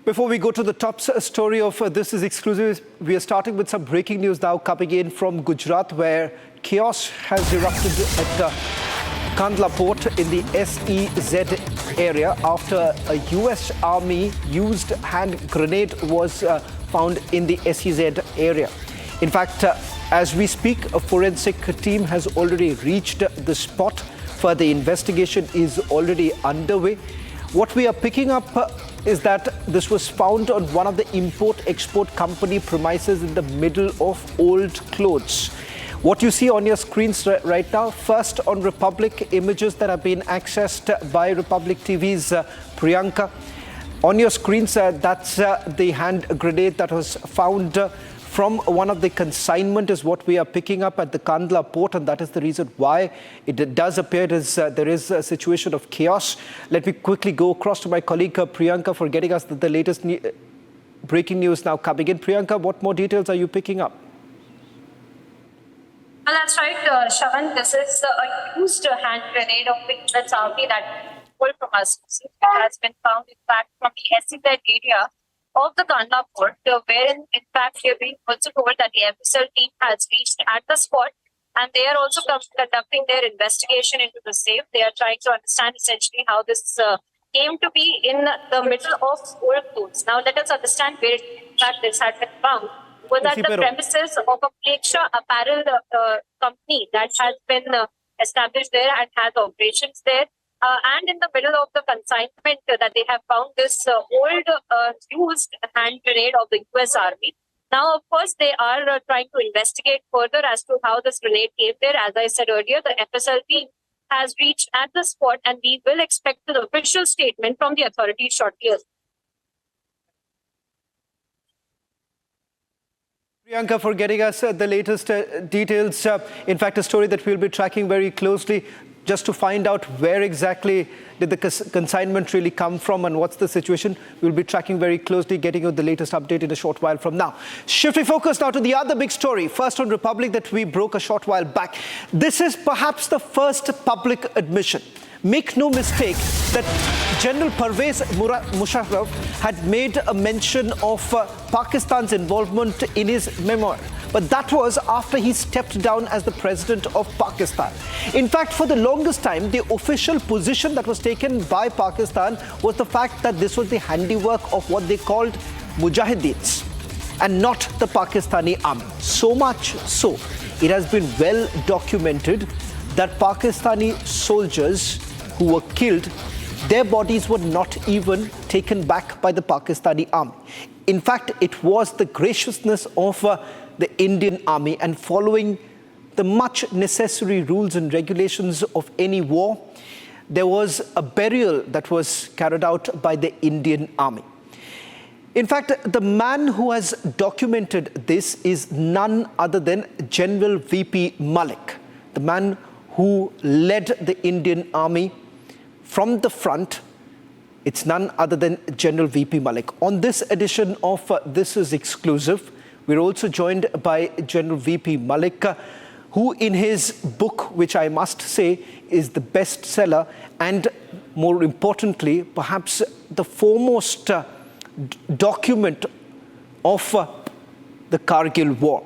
Before we go to the top story of This Is Exclusive, we are starting with some breaking news now coming in from Gujarat, where chaos has erupted at the Kandla port in the SEZ area after a US Army used hand grenade was found in the SEZ area. In fact, as we speak, a forensic team has already reached the spot. Further investigation is already underway. What we are picking up is that this was found on one of the import-export company premises in the middle of old clothes. What you see on your screens right now, first on Republic, images that have been accessed by Republic TV's Priyanka. On your screens, that's the hand grenade that was found from one of the consignment is what we are picking up at the Kandla port, and that is the reason why it does appear as there is a situation of chaos. Let me quickly go across to my colleague Priyanka for getting us the latest breaking news now coming in. Priyanka, what more details are you picking up? Well, that's right, Shavan. This is a used hand grenade of the US Army that pulled from us. It has been found, in fact, from the SEZ area of the Kandla port, wherein, in fact, we have been also told that the FSL team has reached at the spot, and they are also conducting their investigation into the safe. They are trying to understand essentially how this came to be in the middle of old clothes. Now, let us understand where, in fact, this had been found. Was at the premises of a Pleksha apparel company that has been established there and has operations there. And in the middle of the consignment that they have found this old used hand grenade of the US Army. Now, of course, they are trying to investigate further as to how this grenade came there. As I said earlier, the FSL team has reached at the spot, and we will expect an official statement from the authorities shortly. Priyanka, for getting us the latest details. In fact, a story that we'll be tracking very closely just to find out where exactly did the consignment really come from and what's the situation. We'll be tracking very closely, getting you the latest update in a short while from now. Shifting focus now to the other big story, first on Republic that we broke a short while back. This is perhaps the first public admission. Make no mistake that General Pervez Musharraf had made a mention of Pakistan's involvement in his memoir. But that was after he stepped down as the president of Pakistan. In fact, for the longest time, the official position that was taken by Pakistan was the fact that this was the handiwork of what they called Mujahideens and not the Pakistani army. So much so, it has been well documented that Pakistani soldiers who were killed, their bodies were not even taken back by the Pakistani army. In fact, it was the graciousness of the Indian army, and following the much necessary rules and regulations of any war, there was a burial that was carried out by the Indian army. In fact, the man who has documented this is none other than General VP Malik, the man who led the Indian army from the front. It's none other than General VP Malik. On this edition of This Is Exclusive, we're also joined by General VP Malik, who in his book, which I must say is the bestseller, and more importantly, perhaps the foremost document of the Kargil War.